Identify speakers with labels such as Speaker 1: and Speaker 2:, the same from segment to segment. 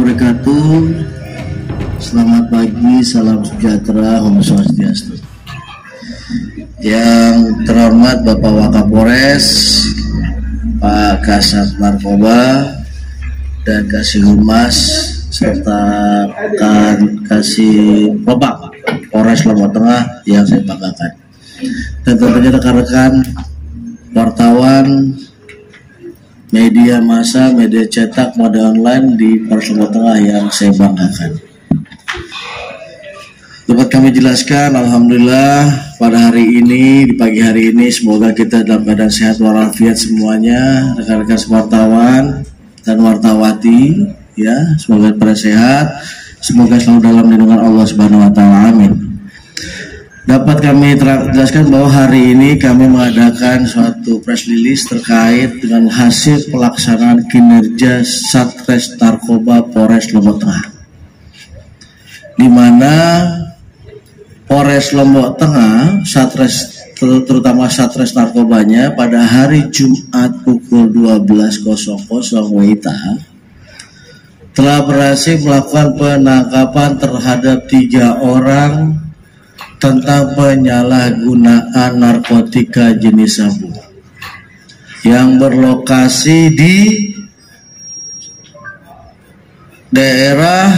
Speaker 1: wabarakatuh. Selamat pagi, salam sejahtera, Om Swastiastu. Yang terhormat Bapak Wakapolres, Pak Kasat Narkoba, dan Kasih Humas, serta Kasih Propam Polres Lombok Tengah yang saya banggakan. Dan tentunya rekan-rekan wartawan, media massa, media cetak, media online di Polres Lombok Tengah yang saya banggakan. Dapat kami jelaskan, alhamdulillah pada hari ini, di pagi hari ini, semoga kita dalam keadaan sehat walafiat semuanya, rekan-rekan wartawan dan wartawati, ya, semoga pada sehat, semoga selalu dalam lindungan Allah Subhanahu Wa Taala, amin. Dapat kami jelaskan bahwa hari ini kami mengadakan suatu press release terkait dengan hasil pelaksanaan kinerja Satres Narkoba Polres Lombok Tengah, di mana Polres Lombok Tengah, Satres, terutama Satres Narkobanya, pada hari Jumat pukul 12.00 WITA telah berhasil melakukan penangkapan terhadap 3 orang tentang penyalahgunaan narkotika jenis sabu yang berlokasi di daerah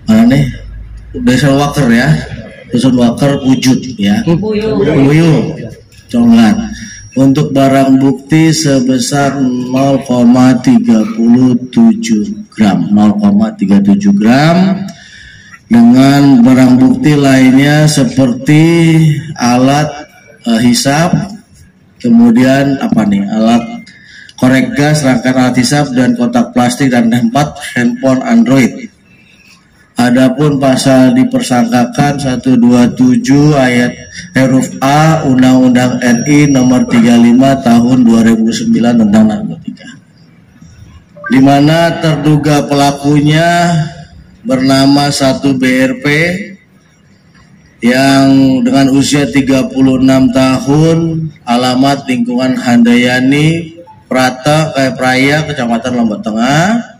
Speaker 1: mana nih? Desa Waker, ya, Desa Waker Wujud, ya, Puyuh, Congat, untuk barang bukti sebesar 0,37 gram, 0,37 gram, dengan barang bukti lainnya seperti alat hisap, kemudian alat korek gas, rangkaian alat hisap dan kotak plastik, dan 4 handphone Android. Adapun pasal dipersangkakan 127 ayat huruf A Undang-Undang RI nomor 35 tahun 2009 tentang narkotika, di mana terduga pelakunya bernama 1 BRP yang dengan usia 36 tahun, alamat lingkungan Handayani Praya, Kecamatan Lombok Tengah.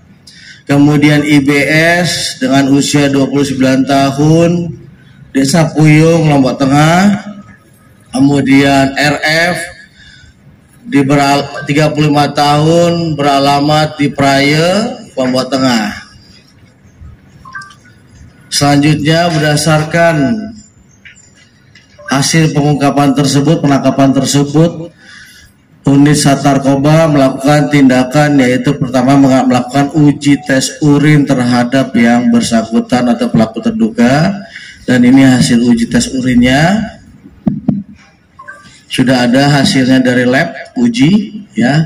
Speaker 1: Kemudian IBS dengan usia 29 tahun, Desa Puyung, Lombok Tengah. Kemudian RF 35 tahun, beralamat di Praya, Lombok Tengah. Selanjutnya, berdasarkan hasil penangkapan tersebut, unit Satarkoba melakukan tindakan, yaitu pertama melakukan uji tes urin terhadap yang bersangkutan atau pelaku terduga, dan ini hasil uji tes urinnya sudah ada hasilnya dari lab uji, ya,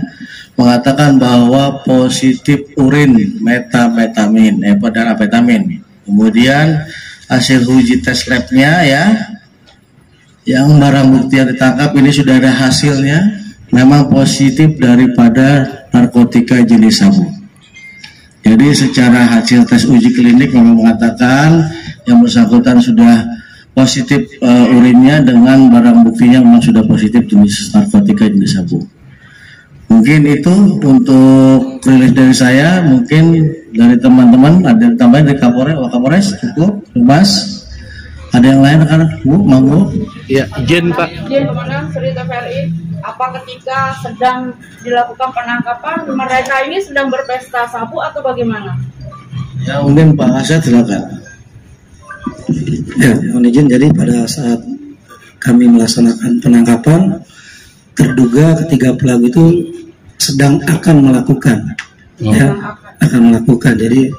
Speaker 1: mengatakan bahwa positif urin methamphetamine, dan amfetamin. Kemudian hasil uji tes labnya, ya, yang barang bukti yang ditangkap ini sudah ada hasilnya, memang positif daripada narkotika jenis sabu. Jadi secara hasil tes uji klinik memang mengatakan yang bersangkutan sudah positif urinnya, dengan barang buktinya memang sudah positif jenis narkotika jenis sabu. Mungkin itu untuk rilis dari saya. Mungkin dari teman-teman ada yang tambahin dari Wakapolres, cukup, Mas. Ada yang lain kan, Bu, monggo.
Speaker 2: Ya, izin Pak.
Speaker 3: Izin Komandan Sri TVRI, apa ketika sedang dilakukan penangkapan mereka ini sedang berpesta sabu atau bagaimana?
Speaker 1: Ya, mungkin Pak Kasat silakan.
Speaker 4: Ya, mohon izin. Jadi pada saat kami melaksanakan penangkapan, terduga ketiga pelaku itu sedang akan melakukan, akan melakukan. Jadi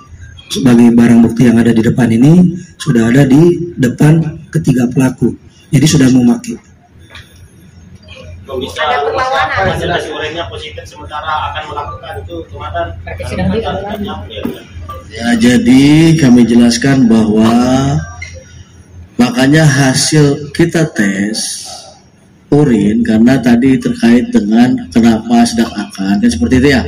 Speaker 4: sebagai barang bukti yang ada di depan ini sudah ada di depan ketiga pelaku. Jadi sudah memakai.
Speaker 5: Ada perlawanan. Hasil urinnya positif sementara akan melakukan itu kemarin.
Speaker 1: Ya, jadi kami jelaskan bahwa makanya hasil kita tes urin, karena tadi terkait dengan kenapa sedang akan, dan seperti itu, ya,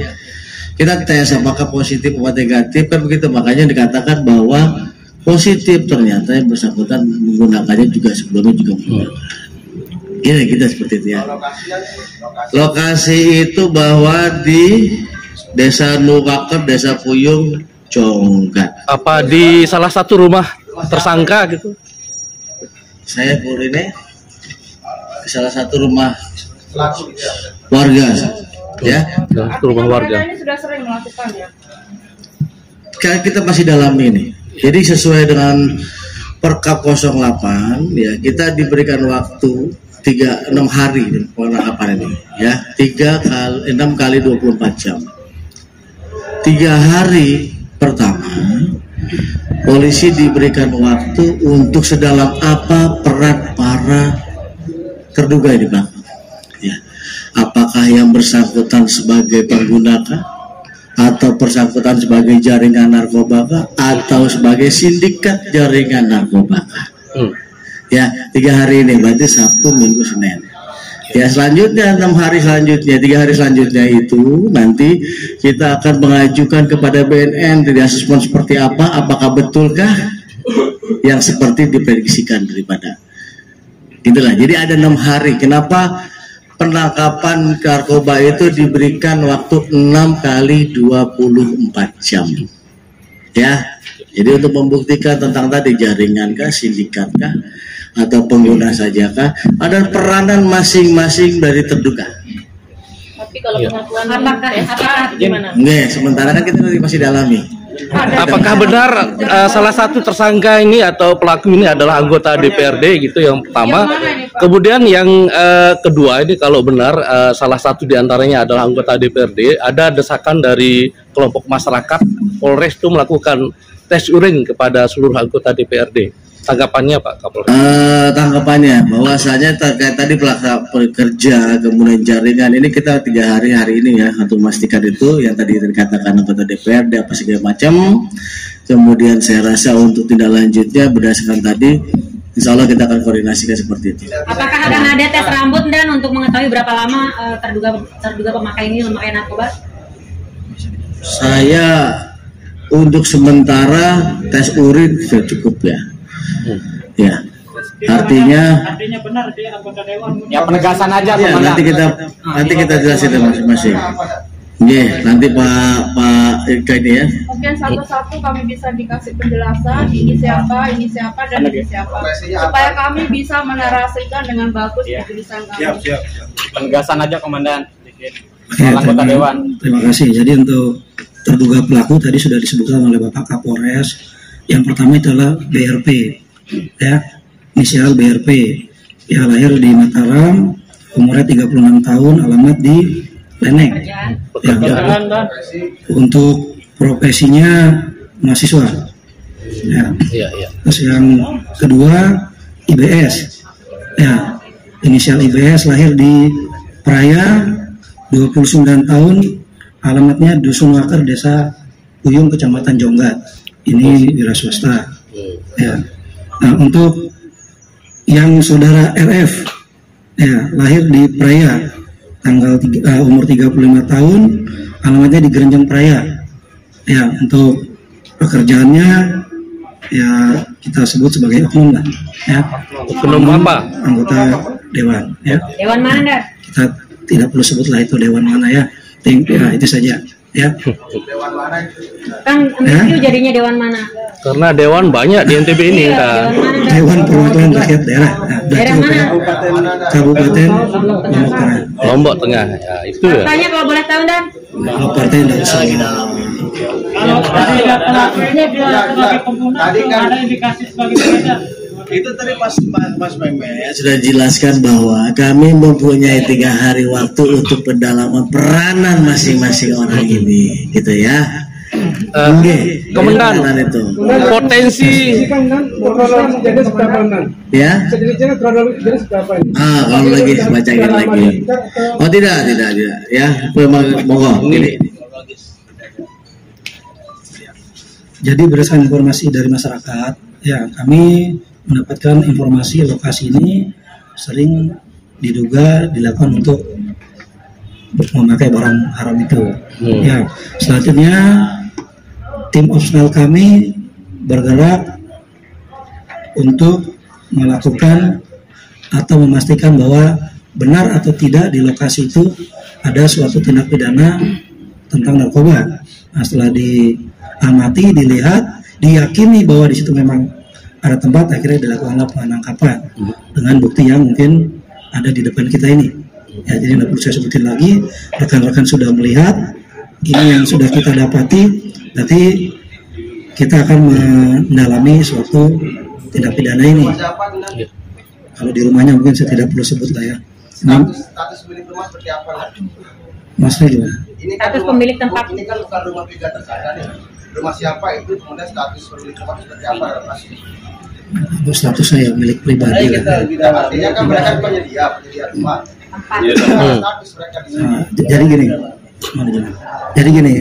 Speaker 1: kita tes apakah positif atau negatif, kan begitu. Makanya dikatakan bahwa positif, ternyata yang bersangkutan menggunakannya juga sebelumnya juga menggunakan. Kita seperti itu, ya. Lokasi itu bahwa di Desa Nukaker, Desa Puyung, Jonggat.
Speaker 2: Apa di salah satu rumah tersangka gitu?
Speaker 1: Saya ini di salah satu rumah warga, ya.
Speaker 2: Rumah warga.
Speaker 3: Ini sudah sering melakukan ya.
Speaker 1: Kita masih dalam ini. Jadi sesuai dengan Perkap 08 ya, kita diberikan waktu 6 hari penangkapan ini ya, 6 kali 24 jam. 3 hari pertama polisi diberikan waktu untuk sedalam apa peran para terduga ini, Bang. Ya. Apakah yang bersangkutan sebagai pengguna atau bersangkutan sebagai jaringan narkoba atau sebagai sindikat jaringan narkoba. Ya, 3 hari ini berarti Sabtu, Minggu, Senin. Ya, selanjutnya 6 hari selanjutnya, 3 hari selanjutnya itu nanti kita akan mengajukan kepada BNN dari asesmen seperti apa, apakah betulkah yang seperti diprediksikan daripada. Itulah. Jadi ada 6 hari. Kenapa penangkapan narkoba itu diberikan waktu 6 kali 24 jam. Ya. Jadi untuk membuktikan tentang tadi jaringankah, sindikatkah, atau pengguna sajakah, ada peranan masing-masing dari terduga.
Speaker 3: Tapi kalau pengakuan apakah gimana?
Speaker 1: Nggak, sementara kan kita masih dalami.
Speaker 2: Apakah benar salah satu tersangka ini atau pelaku ini adalah anggota DPRD gitu yang pertama? Kemudian yang kedua ini kalau benar salah satu diantaranya adalah anggota DPRD, ada desakan dari kelompok masyarakat Polres itu melakukan tes urin kepada seluruh anggota DPRD. Tanggapannya Pak Kapolres?
Speaker 1: Tanggapannya bahwasanya terkait tadi pelaksana pekerja kemudian jaringan ini kita 3 hari ini ya untuk memastikan itu yang tadi dikatakan anggota DPRD apa segala macam. Kemudian saya rasa untuk tindak lanjutnya berdasarkan tadi insya Allah kita akan koordinasikan seperti itu.
Speaker 6: Apakah akan ada tes rambut dan untuk mengetahui berapa lama terduga pemakai ini memakai narkoba?
Speaker 1: Saya untuk sementara tes urin sudah cukup ya. Ya, artinya
Speaker 5: benar dia anggota dewan.
Speaker 7: Ya penegasan aja
Speaker 1: ya, nanti kita jelasin masing-masing. Iya, nanti Pak Eka ini ya.
Speaker 3: Mungkin satu-satu kami bisa dikasih penjelasan ini siapa dan ini siapa supaya kami bisa menarasikan dengan bagus di tulisan kami.
Speaker 7: Siap. Penegasan aja Komandan.
Speaker 4: Anggota dewan. Terima kasih. Jadi untuk terduga pelaku tadi sudah disebutkan oleh Bapak Kapolres. Yang pertama adalah BRP, ya, inisial BRP, ya lahir di Mataram, umurnya 36 tahun, alamat di Lenek. Ya, untuk profesinya mahasiswa. Ya. Terus yang kedua IBS, ya, inisial IBS lahir di Praya, 29 tahun, alamatnya Dusun Waker, Desa Puyung, Kecamatan Jonggat. Ini wira swasta. Ya. Nah, untuk yang saudara RF, ya, lahir di Praya, umur 35 tahun, alamatnya di Gerenjang Praya. Ya, untuk pekerjaannya ya kita sebut sebagai oknum lah. Ya.
Speaker 2: Oknum apa?
Speaker 4: Anggota dewan. Ya.
Speaker 6: Dewan mana, Dar?
Speaker 4: Kita tidak perlu sebutlah itu dewan mana ya. Ya, itu saja. Ya.
Speaker 6: Kan itu jadinya dewan mana?
Speaker 2: Karena dewan banyak di NTB ini kan.
Speaker 4: Dewan Perwakilan Rakyat Daerah.
Speaker 6: Daerah mana?
Speaker 4: Kabupaten Lombok Tengah.
Speaker 2: Lombok Tengah. Ya, itu ya.
Speaker 6: Partainya kalau boleh tahu, Dan?
Speaker 4: Kalau partai tidak usah.
Speaker 5: Kalau pelakunya dia sebagai pengguna ada indikasi sebagai pengedar.
Speaker 1: Itu tadi Mas Meme sudah jelaskan bahwa kami mempunyai 3 hari waktu untuk pendalaman peranan masing-masing orang ini, gitu ya.
Speaker 2: Komandan, potensi
Speaker 1: ya. Kalau lagi bacain lagi. Oh tidak ya. Monggo ini.
Speaker 4: Jadi berdasarkan informasi dari masyarakat, ya kami mendapatkan informasi lokasi ini sering diduga dilakukan untuk memakai barang haram itu. Ya, selanjutnya tim operasional kami bergerak untuk melakukan atau memastikan bahwa benar atau tidak di lokasi itu ada suatu tindak pidana tentang narkoba. Nah, setelah diamati, dilihat, diyakini bahwa di situ memang ada tempat, akhirnya dilakukan penangkapan dengan bukti yang mungkin ada di depan kita ini. Ya, jadi tidak perlu saya sebutin lagi. Rekan-rekan sudah melihat ini yang sudah kita dapati. Nanti kita akan mendalami suatu tindak pidana ini. Kalau di rumahnya mungkin saya tidak perlu sebut lah ya.
Speaker 8: Status milik rumah seperti apa?
Speaker 4: Maksudnya gimana?
Speaker 8: Ini kan
Speaker 6: Status pemilik tempat.
Speaker 8: Ini kan bukan rumah tiga tersangka nih. Rumah siapa itu, kemudian status pemilik rumah seperti apa?
Speaker 4: Untuk status saya milik pribadi.
Speaker 8: Artinya kan mereka penyedia rumah. Status mereka di sini.
Speaker 4: Jadi gini,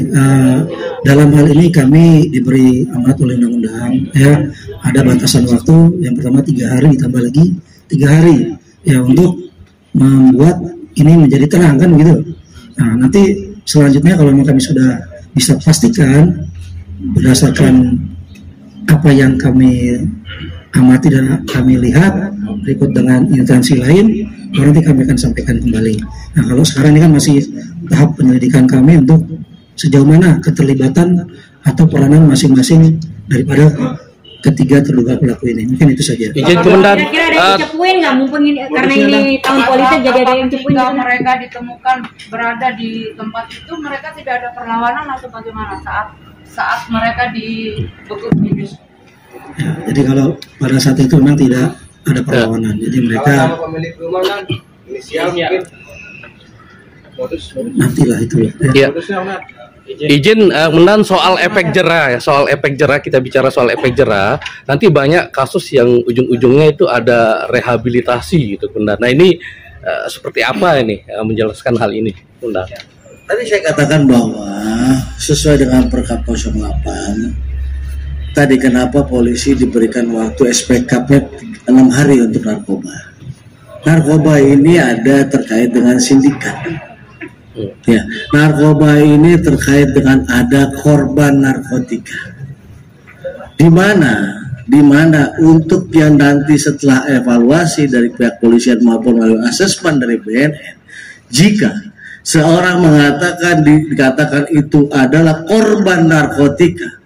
Speaker 4: dalam hal ini kami diberi amanat oleh undang-undang, ya, ada batasan waktu. Yang pertama 3 hari ditambah lagi 3 hari, ya, untuk membuat ini menjadi terang kan begitu. Nah, nanti selanjutnya kalau kami sudah bisa pastikan berdasarkan apa yang kami amati dan kami lihat berikut dengan instansi lain, baru nanti kami akan sampaikan kembali. Nah, kalau sekarang ini kan masih tahap penyelidikan kami untuk sejauh mana keterlibatan atau peranan masing-masing daripada ketiga terduga pelaku ini. Mungkin itu saja.
Speaker 2: Izin Komandan.
Speaker 6: Kira-kira ada yang cepuin nggak? Mumpung ini, karena ini tahun politik jadi ada yang cepuin.
Speaker 3: Ketika mereka ditemukan berada di tempat itu, mereka tidak ada perlawanan atau bagaimana saat mereka dibekuk ini?
Speaker 4: Ya, jadi kalau pada saat itu memang tidak ada perlawanan. Jadi mereka
Speaker 8: pemilik rumah kan inisial mungkin.
Speaker 4: Nantilah itulah.
Speaker 2: Ya. Izin Komandan, soal efek jerah ya, soal efek jerah, kita bicara soal efek jerah. Nanti banyak kasus yang ujung-ujungnya itu ada rehabilitasi gitu, Komandan. Nah, ini seperti apa ini menjelaskan hal ini, Komandan?
Speaker 1: Tadi saya katakan bahwa sesuai dengan Perkap 08 tadi kenapa polisi diberikan waktu SPKP 6 hari untuk narkoba. Narkoba ini ada terkait dengan sindikat. Ya, narkoba ini terkait dengan ada korban narkotika. Di mana untuk yang nanti setelah evaluasi dari pihak polisian maupun melalui asesmen dari BNN, jika seorang dikatakan itu adalah korban narkotika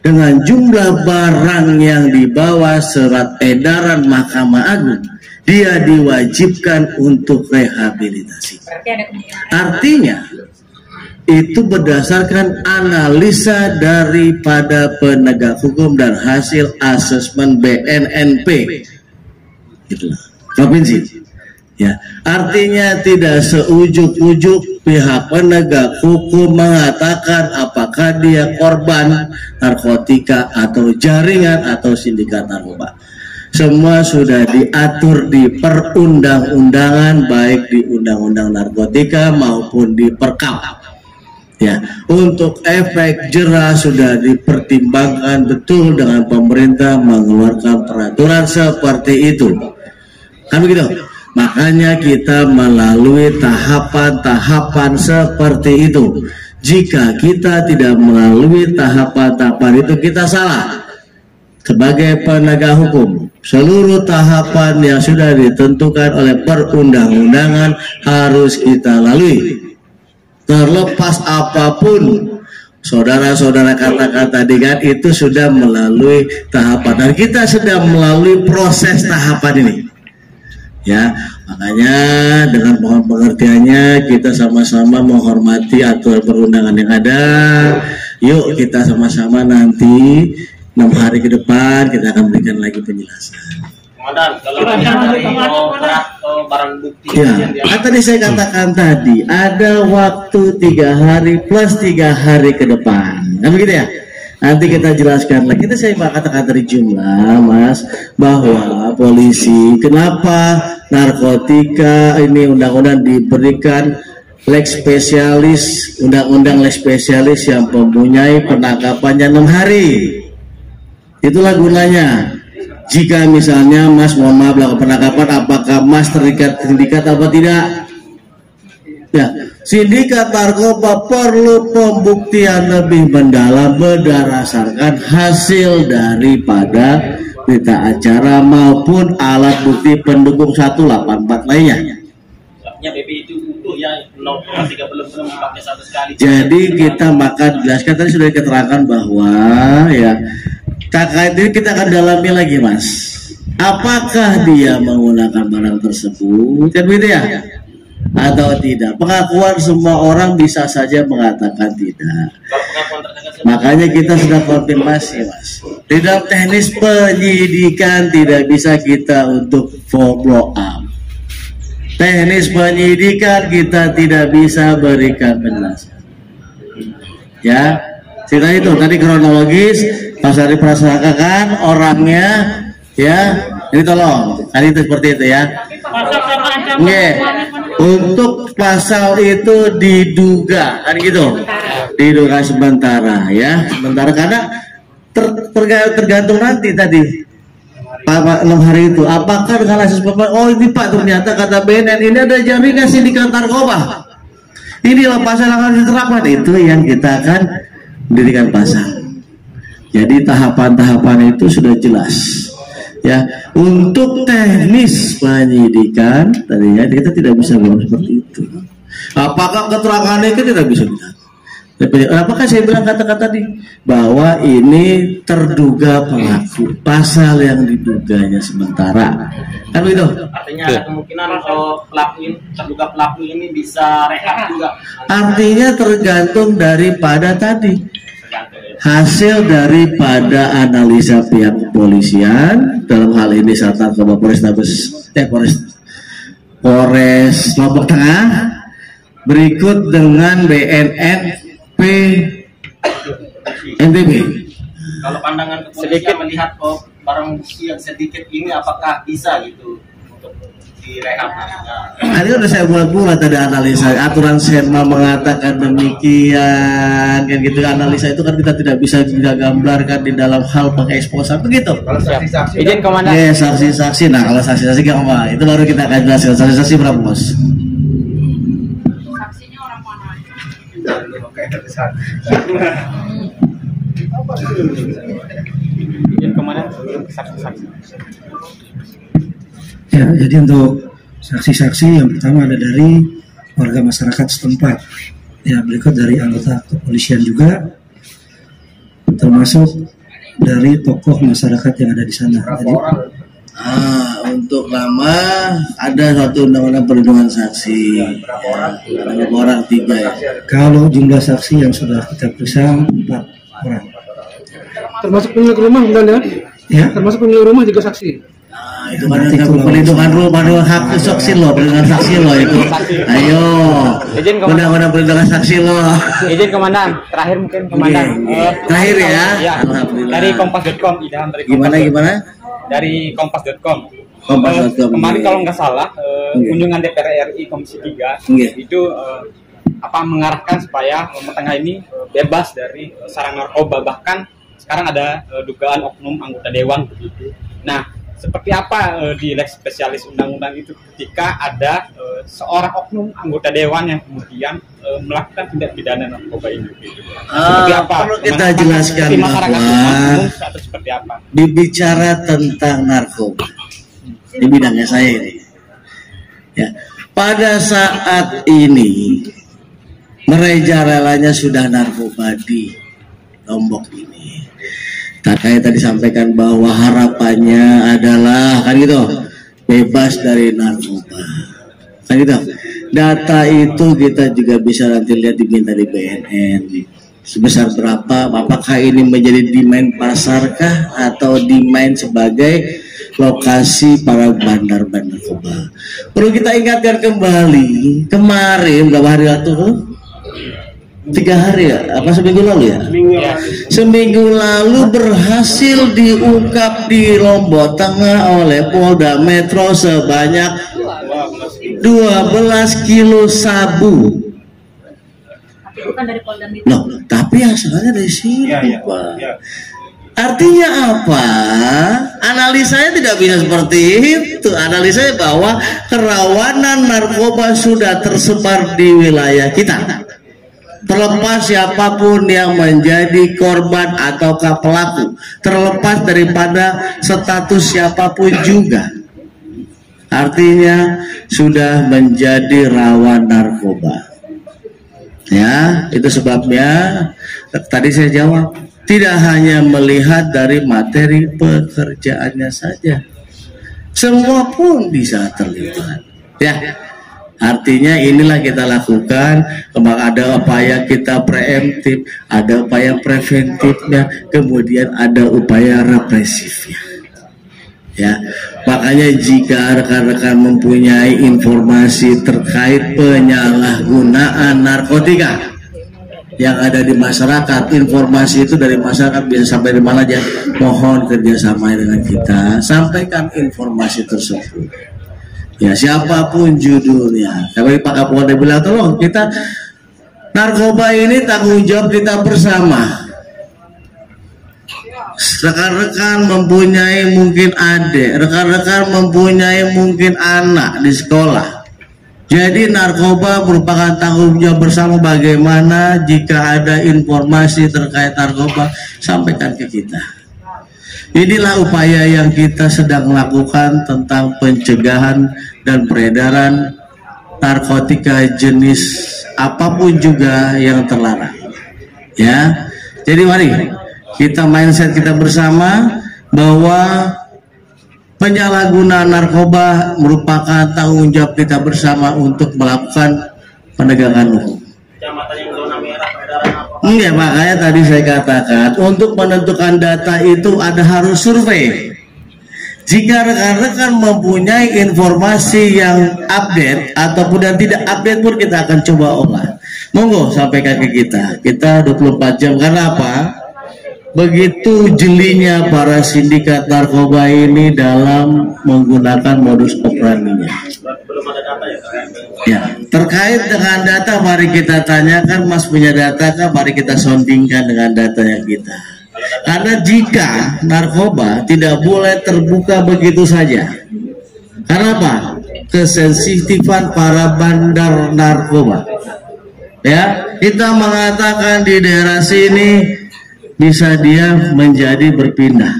Speaker 1: dengan jumlah barang yang dibawa surat edaran Mahkamah Agung, dia diwajibkan untuk rehabilitasi. Artinya itu berdasarkan analisa daripada penegak hukum dan hasil asesmen BNNP, itulah provinsi. Ya, artinya tidak seujuk-ujuk pihak penegak hukum mengatakan apakah dia korban narkotika atau jaringan atau sindikat narkoba. Semua sudah diatur di perundang-undangan, baik di Undang-Undang Narkotika maupun di Perkap. Ya, untuk efek jerah sudah dipertimbangkan betul dengan pemerintah mengeluarkan peraturan seperti itu. Kan begitu? Makanya kita melalui tahapan-tahapan seperti itu. Jika kita tidak melalui tahapan-tahapan itu, kita salah. Sebagai penegak hukum, seluruh tahapan yang sudah ditentukan oleh perundang-undangan harus kita lalui. Terlepas apapun, saudara-saudara katakan tadi kan, itu sudah melalui tahapan. Dan kita sedang melalui proses tahapan ini. Ya, makanya dengan mohon pengertiannya kita sama-sama menghormati aturan perundangan yang ada. Yuk kita sama-sama nanti 6 hari ke depan kita akan berikan lagi penjelasan.
Speaker 7: Komandan, kalau barang bukti
Speaker 1: ya, kan tadi saya katakan tadi ada waktu 3 hari plus 3 hari ke depan, kan begitu ya? Nanti kita jelaskan lagi. Kita saya katakan dari jumlah, Mas, bahwa polisi kenapa narkotika ini undang-undang diberikan lex spesialis, undang-undang lex spesialis yang mempunyai penangkapannya 6 hari. Itulah gunanya. Jika misalnya Mas mohon maaf melakukan penangkapan, apakah Mas terikat sindikat apa tidak? Ya, sindikat narkoba perlu pembuktian lebih mendalam berdasarkan hasil daripada berita acara maupun alat bukti pendukung 184 lainnya.
Speaker 7: BB itu
Speaker 9: utuh ya, 0,3 belum dipakai sama sekali.
Speaker 1: Jadi kita maka jelaskan tadi sudah keterangan bahwa ya terkait ini kita akan dalami lagi Mas. Apakah dia menggunakan barang tersebut kan gitu ya? Atau tidak? Pengakuan semua orang bisa saja mengatakan tidak. Makanya kita sudah konfirmasi Mas. Di dalam teknis penyidikan tidak bisa kita untuk follow up. Teknis penyidikan kita tidak bisa berikan penjelasan. Ya, cerita itu tadi kronologis, pas dari prasangkakan orangnya, ya, ini tolong, tadi itu seperti itu ya. Oke, untuk pasal itu diduga, kan gitu, diduga sementara, ya, sementara karena tergantung nanti tadi. Pak 6 hari itu, apakah dengan hasil oh ini Pak ternyata kata BNN ini ada jaringan sindikat narkoba. Inilah pasal yang akan diterapkan, itu yang kita akan mendirikan pasal. Jadi tahapan-tahapan itu sudah jelas. Ya, untuk teknis penyidikan tadinya kita tidak bisa ngomong seperti itu. Apakah keterangan itu tidak bisa dilihat? Apakah saya bilang kata-kata tadi bahwa ini terduga pelaku, pasal yang diduganya sementara, kan begitu?
Speaker 9: Artinya ada kemungkinan terduga pelaku ini bisa rehab juga.
Speaker 1: Artinya tergantung daripada tadi hasil daripada analisa pihak kepolisian, dalam hal ini Sat Narkoba Polres Lombok Tengah berikut dengan BNN NTB.
Speaker 9: Kalau pandangan kepolisian melihat barang bukti yang sedikit ini apakah bisa gitu untuk direhab?
Speaker 1: Ini udah saya buat ada analisa aturan SEMA mengatakan demikian kan gitu. Analisa itu kan kita tidak bisa juga gambarkan di dalam hal pengeksposan begitu.
Speaker 7: Kalau saksi-saksi izin komandan.
Speaker 1: Ya saksi-saksi. Nah kalau saksi-saksi apa? Itu baru kita akan jelaskan saksi-saksi berapa bos?
Speaker 4: Ya, jadi untuk saksi-saksi yang pertama ada dari warga masyarakat setempat. Ya, berikut dari anggota kepolisian juga, termasuk dari tokoh masyarakat yang ada di sana. Jadi,
Speaker 1: untuk nama ada satu undang-undang perlindungan saksi. Ada orang 3 ya.
Speaker 4: Kalau jumlah saksi yang sudah kita periksa 4 orang.
Speaker 5: Termasuk pemilik rumah, benar
Speaker 4: Ya,
Speaker 5: termasuk pemilik rumah juga saksi.
Speaker 1: Itu kan perlindungan rumah, hak saksi lo, perlindungan saksi lo itu. Ayo, undang-undang perlindungan saksi lo.
Speaker 7: Izin komandan, terakhir mungkin komandan.
Speaker 1: Terakhir ya.
Speaker 7: Alhamdulillah. Dari kompas.com, Idham dari
Speaker 1: Gimana?
Speaker 7: Dari kompas.com.
Speaker 1: Kompas.com.
Speaker 7: Kemarin kalau nggak salah kunjungan DPR RI Komisi 3 itu mengarahkan supaya Lombok Tengah ini bebas dari sarang narkoba, bahkan sekarang ada dugaan oknum anggota dewan begitu. Nah, seperti apa di lex spesialis undang-undang itu ketika ada seorang oknum anggota dewan yang kemudian melakukan tindak pidana narkoba ini gitu. Seperti apa?
Speaker 1: Perlu kita jelaskan bahwa
Speaker 7: atau seperti apa?
Speaker 1: Bicara tentang narkoba di bidangnya saya ini. Ya, pada saat ini merajalelanya sudah narkoba di Lombok ini. Kayak tadi sampaikan bahwa harapannya adalah kan gitu bebas dari narkoba. Kan gitu. Data itu kita juga bisa nanti lihat diminta di BNN. Sebesar berapa? Apakah ini menjadi demand pasarkah atau demand sebagai lokasi para bandar-bandar narkoba? Perlu kita ingatkan kembali kemarin berapa hari itu? 3 hari ya, apa seminggu lalu ya? Seminggu lalu berhasil diungkap di Lombok Tengah oleh Polda Metro sebanyak 12 kilo sabu.
Speaker 6: Tapi bukan dari Polda Metro.
Speaker 1: Loh, tapi asalnya dari sini, Pak. Artinya apa? Analisanya tidak bisa seperti itu. Analisanya bahwa kerawanan narkoba sudah tersebar di wilayah kita. Terlepas siapapun yang menjadi korban ataukah pelaku, terlepas daripada status siapapun juga. artinya sudah menjadi rawan narkoba. Ya, itu sebabnya tadi saya jawab, tidak hanya melihat dari materi pekerjaannya saja, semua pun bisa terlibat. Ya, artinya inilah kita lakukan. Ada upaya kita preemptif, ada upaya preventifnya, kemudian ada upaya represifnya. Ya, makanya jika rekan-rekan mempunyai informasi terkait penyalahgunaan narkotika yang ada di masyarakat, informasi itu dari masyarakat bisa sampai di mana aja, mohon kerjasama dengan kita, sampaikan informasi tersebut. Ya, siapapun judulnya. Tapi Pak Kapolda bilang, tolong kita, narkoba ini tanggung jawab kita bersama. Rekan-rekan mempunyai mungkin adik, rekan-rekan mempunyai mungkin anak di sekolah. Jadi narkoba merupakan tanggung jawab bersama. Bagaimana jika ada informasi terkait narkoba, sampaikan ke kita. Inilah upaya yang kita sedang lakukan tentang pencegahan dan peredaran narkotika jenis apapun juga yang terlarang. Ya, jadi mari kita mindset kita bersama bahwa penyalahgunaan narkoba merupakan tanggung jawab kita bersama untuk melakukan penegakan hukum. Enggak, makanya tadi saya katakan untuk menentukan data itu harus survei. Jika rekan-rekan mempunyai informasi yang update ataupun yang tidak update pun kita akan coba olah. Monggo sampaikan ke kita. Kita 24 jam. Karena apa? Begitu jelinya para sindikat narkoba ini dalam menggunakan modus operandinya. Ya, terkait dengan data, mari kita tanyakan, Mas punya data kan? Mari kita soundingkan dengan datanya kita. Karena jika narkoba tidak boleh terbuka begitu saja. Karena apa? Kesensitifan para bandar narkoba. Ya, kita mengatakan di daerah sini bisa dia menjadi berpindah.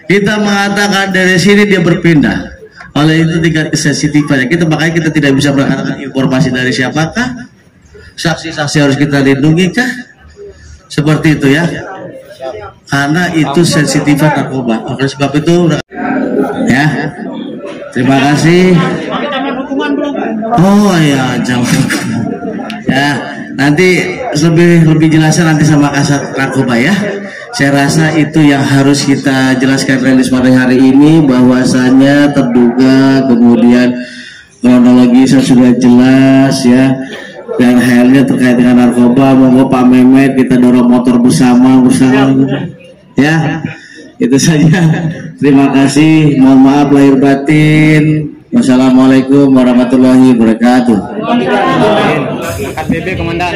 Speaker 1: Kita mengatakan dari sini dia berpindah. Oleh itu tingkat kesensitifannya makanya kita tidak bisa mengatakan informasi dari siapakah, saksi-saksi harus kita lindungi kah, seperti itu ya, karena itu sensitifan narkoba. Oleh sebab itu ya, terima kasih. Oh ya, jangan ya, nanti lebih jelasnya nanti sama Kasat Narkoba ya. Saya rasa itu yang harus kita jelaskan rilis pada hari ini, bahwasanya terduga, kemudian kronologisnya sudah jelas ya, dan halnya terkait dengan narkoba. Monggo Pak Mehmet, kita dorong motor bersama ya. Itu saja. Terima kasih. Mohon maaf lahir batin. Wassalamualaikum warahmatullahi wabarakatuh.
Speaker 7: KBB Komandan.